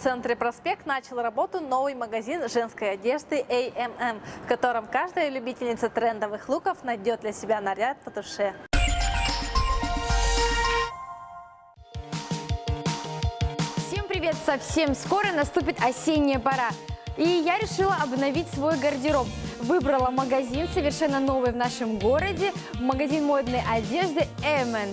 центре «Проспект» начал работу новый магазин женской одежды A&M, в котором каждая любительница трендовых луков найдет для себя наряд по душе. Всем привет! Совсем скоро наступит осенняя пора. И я решила обновить свой гардероб. Выбрала магазин, совершенно новый в нашем городе, магазин модной одежды A&M.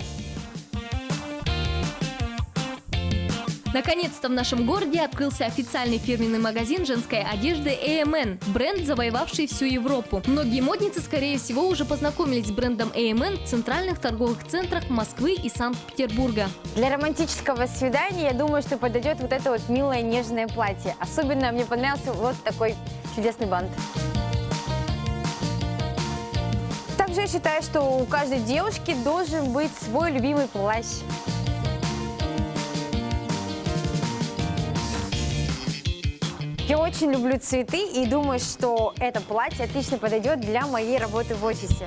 Наконец-то в нашем городе открылся официальный фирменный магазин женской одежды A&M, бренд, завоевавший всю Европу. Многие модницы, скорее всего, уже познакомились с брендом A&M в центральных торговых центрах Москвы и Санкт-Петербурга. Для романтического свидания, я думаю, что подойдет вот это вот милое нежное платье. Особенно мне понравился вот такой чудесный бант. Также я считаю, что у каждой девушки должен быть свой любимый плащ. Я очень люблю цветы и думаю, что это платье отлично подойдет для моей работы в офисе.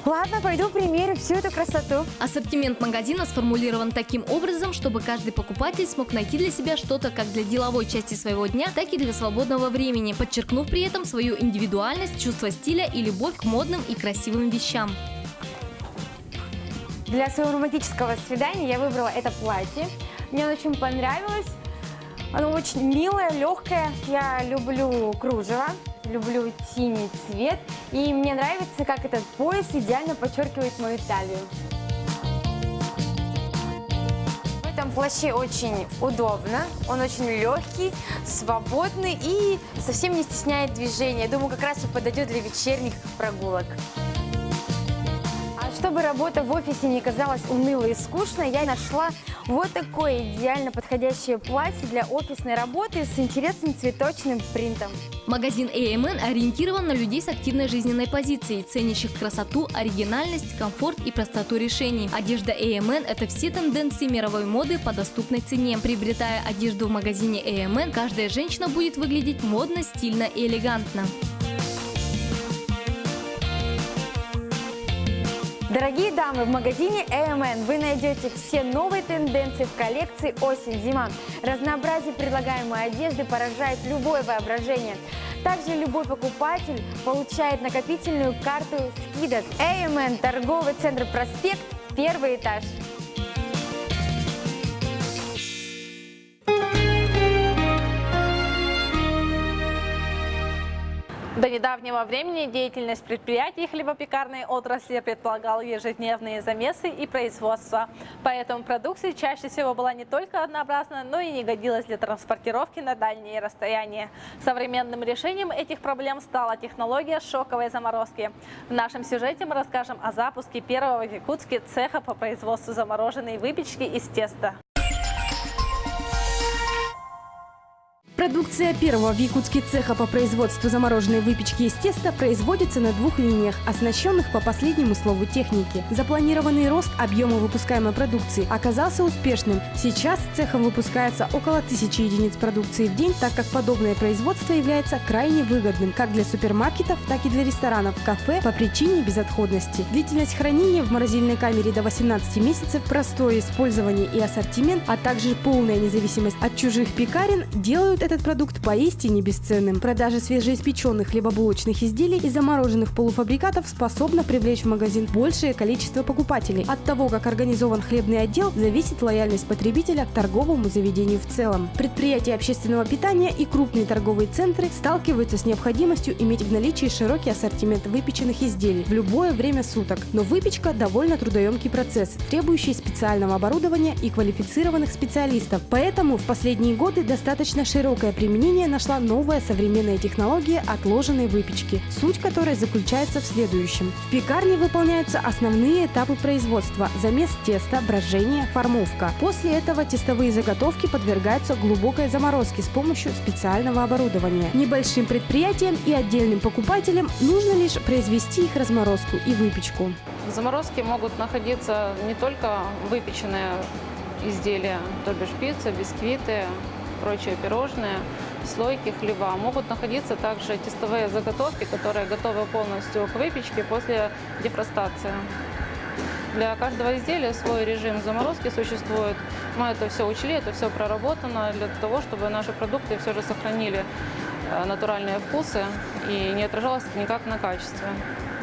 Ладно, пойду примерю всю эту красоту. Ассортимент магазина сформулирован таким образом, чтобы каждый покупатель смог найти для себя что-то как для деловой части своего дня, так и для свободного времени, подчеркнув при этом свою индивидуальность, чувство стиля и любовь к модным и красивым вещам. Для своего романтического свидания я выбрала это платье. Мне оно очень понравилось. Оно очень милое, легкое. Я люблю кружево, люблю синий цвет. И мне нравится, как этот пояс идеально подчеркивает мою талию. В этом плаще очень удобно. Он очень легкий, свободный и совсем не стесняет движения. Думаю, как раз и подойдет для вечерних прогулок. Чтобы работа в офисе не казалась унылой и скучной, я нашла вот такое идеально подходящее платье для офисной работы с интересным цветочным принтом. Магазин A&M ориентирован на людей с активной жизненной позицией, ценящих красоту, оригинальность, комфорт и простоту решений. Одежда A&M – это все тенденции мировой моды по доступной цене. Приобретая одежду в магазине A&M, каждая женщина будет выглядеть модно, стильно и элегантно. Дорогие дамы, в магазине A&M вы найдете все новые тенденции в коллекции осень-зима. Разнообразие предлагаемой одежды поражает любое воображение. Также любой покупатель получает накопительную карту скидок. A&M, торговый центр «Проспект», первый этаж. До недавнего времени деятельность предприятий хлебопекарной отрасли предполагала ежедневные замесы и производство. Поэтому продукция чаще всего была не только однообразна, но и не годилась для транспортировки на дальние расстояния. Современным решением этих проблем стала технология шоковой заморозки. В нашем сюжете мы расскажем о запуске первого в Якутске цеха по производству замороженной выпечки из теста. Продукция первого в Якутске цеха по производству замороженной выпечки из теста производится на 2 линиях, оснащенных по последнему слову техники. Запланированный рост объема выпускаемой продукции оказался успешным. Сейчас цехом выпускается около 1000 единиц продукции в день, так как подобное производство является крайне выгодным как для супермаркетов, так и для ресторанов, кафе по причине безотходности. Длительность хранения в морозильной камере до 18 месяцев, простое использование и ассортимент, а также полная независимость от чужих пекарен делают этот продукт поистине бесценным. Продажа свежеиспеченных хлебобулочных изделий и замороженных полуфабрикатов способна привлечь в магазин большее количество покупателей. От того, как организован хлебный отдел, зависит лояльность потребителя к торговому заведению в целом. Предприятия общественного питания и крупные торговые центры сталкиваются с необходимостью иметь в наличии широкий ассортимент выпеченных изделий в любое время суток. Но выпечка – довольно трудоемкий процесс, требующий специального оборудования и квалифицированных специалистов. Поэтому в последние годы достаточно широкое применение нашла новая современная технология отложенной выпечки, суть которой заключается в следующем. В пекарне выполняются основные этапы производства – замес теста, брожение, формовка. После этого тестовые заготовки подвергаются глубокой заморозке с помощью специального оборудования. Небольшим предприятиям и отдельным покупателям нужно лишь произвести их разморозку и выпечку. В заморозке могут находиться не только выпеченные изделия, то бишь пицца, бисквиты, прочие пирожные, слойки хлеба. Могут находиться также тестовые заготовки, которые готовы полностью к выпечке после дефростации. Для каждого изделия свой режим заморозки существует. Мы это все учли, это все проработано для того, чтобы наши продукты все же сохранили натуральные вкусы и не отражалось это никак на качестве.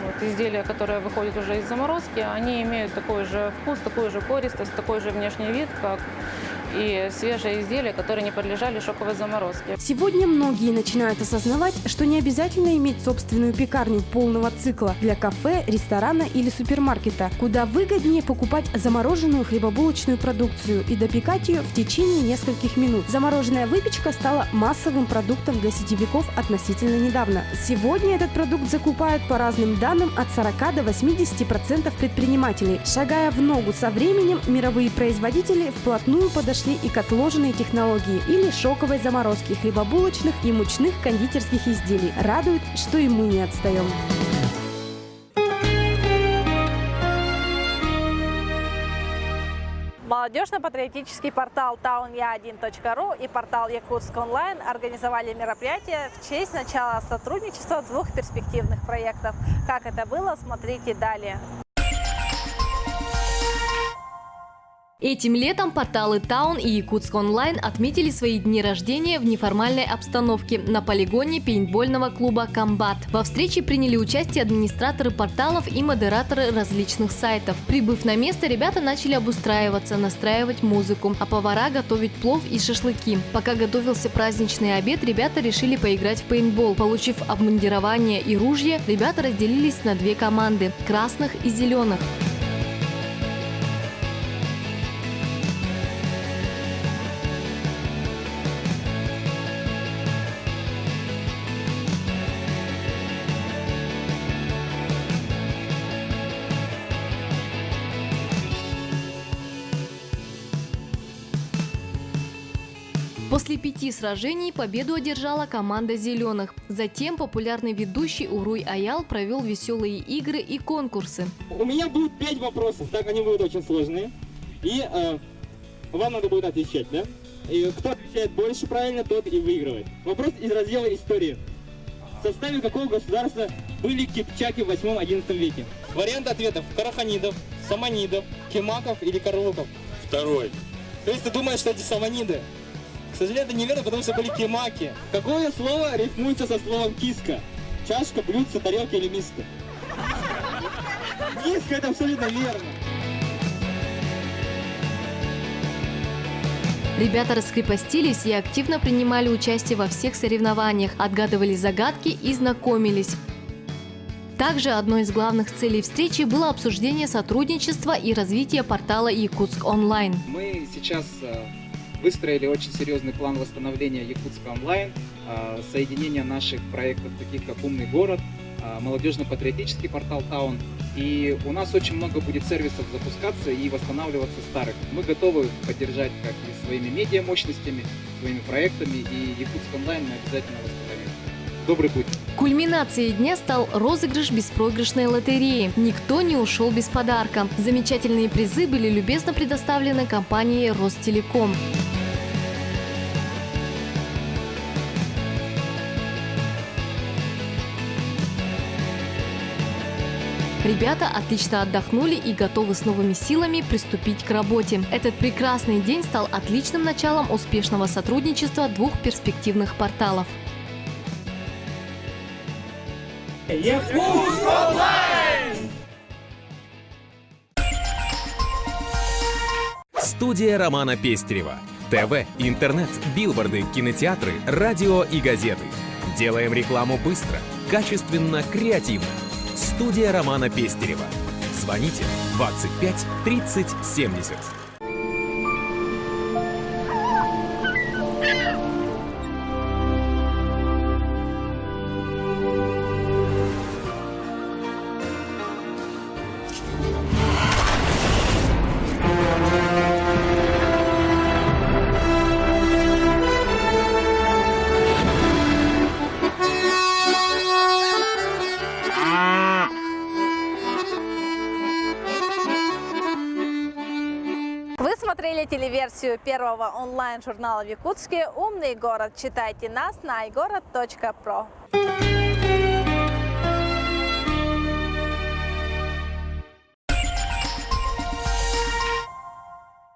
Вот, изделия, которые выходят уже из заморозки, они имеют такой же вкус, такую же пористость, такой же внешний вид, как и свежие изделия, которые не подлежали шоковой заморозке. Сегодня многие начинают осознавать, что не обязательно иметь собственную пекарню полного цикла для кафе, ресторана или супермаркета, куда выгоднее покупать замороженную хлебобулочную продукцию и допекать ее в течение нескольких минут. Замороженная выпечка стала массовым продуктом для сетевиков относительно недавно. Сегодня этот продукт закупают по разным данным от 40 до 80% предпринимателей. Шагая в ногу со временем, мировые производители вплотную подошли и к отложенной технологии или шоковой заморозке хлебобулочных и мучных кондитерских изделий. Радует, что и мы не отстаем. Молодежно-патриотический портал townya1.ru и портал Якутск онлайн организовали мероприятие в честь начала сотрудничества двух перспективных проектов. Как это было, смотрите далее. Этим летом порталы Таун и Якутск онлайн отметили свои дни рождения в неформальной обстановке на полигоне пейнтбольного клуба «Комбат». Во встрече приняли участие администраторы порталов и модераторы различных сайтов. Прибыв на место, ребята начали обустраиваться, настраивать музыку, а повара готовить плов и шашлыки. Пока готовился праздничный обед, ребята решили поиграть в пейнтбол. Получив обмундирование и ружья, ребята разделились на две команды – красных и зеленых. После 5 сражений победу одержала команда «Зеленых». Затем популярный ведущий Уруй Аял провел веселые игры и конкурсы. У меня будет 5 вопросов, так они будут очень сложные. И вам надо будет отвечать, да? И кто отвечает больше правильно, тот и выигрывает. Вопрос из раздела истории. В составе какого государства были кипчаки в 8-11 веке? Варианты ответов: караханидов, саманидов, кемаков или карлуков. Второй. То есть ты думаешь, что эти саманиды? К сожалению, это неверно, потому что были кемаки. Какое слово рифмуется со словом киска? Чашка, блюдце, тарелка или миска? Миска, это абсолютно верно. Ребята раскрепостились и активно принимали участие во всех соревнованиях, отгадывали загадки и знакомились. Также одной из главных целей встречи было обсуждение сотрудничества и развития портала Якутск онлайн. Мы сейчас выстроили очень серьезный план восстановления Якутска онлайн, соединения наших проектов, таких как «Умный город», молодежно-патриотический портал Таун. И у нас очень много будет сервисов запускаться и восстанавливаться старых. Мы готовы поддержать как и своими медиа-мощностями, своими проектами, и Якутск онлайн мы обязательно восстановим. Добрый путь! Кульминацией дня стал розыгрыш беспроигрышной лотереи. Никто не ушел без подарка. Замечательные призы были любезно предоставлены компанией Ростелеком. Ребята отлично отдохнули и готовы с новыми силами приступить к работе. Этот прекрасный день стал отличным началом успешного сотрудничества двух перспективных порталов. Студия Романа Пестерева. ТВ, интернет, билборды, кинотеатры, радио и газеты. Делаем рекламу быстро, качественно, креативно. Студия Романа Пестерева. Звоните 25 30 70. Вы смотрели телеверсию первого онлайн-журнала в Якутске «Умный город». Читайте нас на iGorod.pro.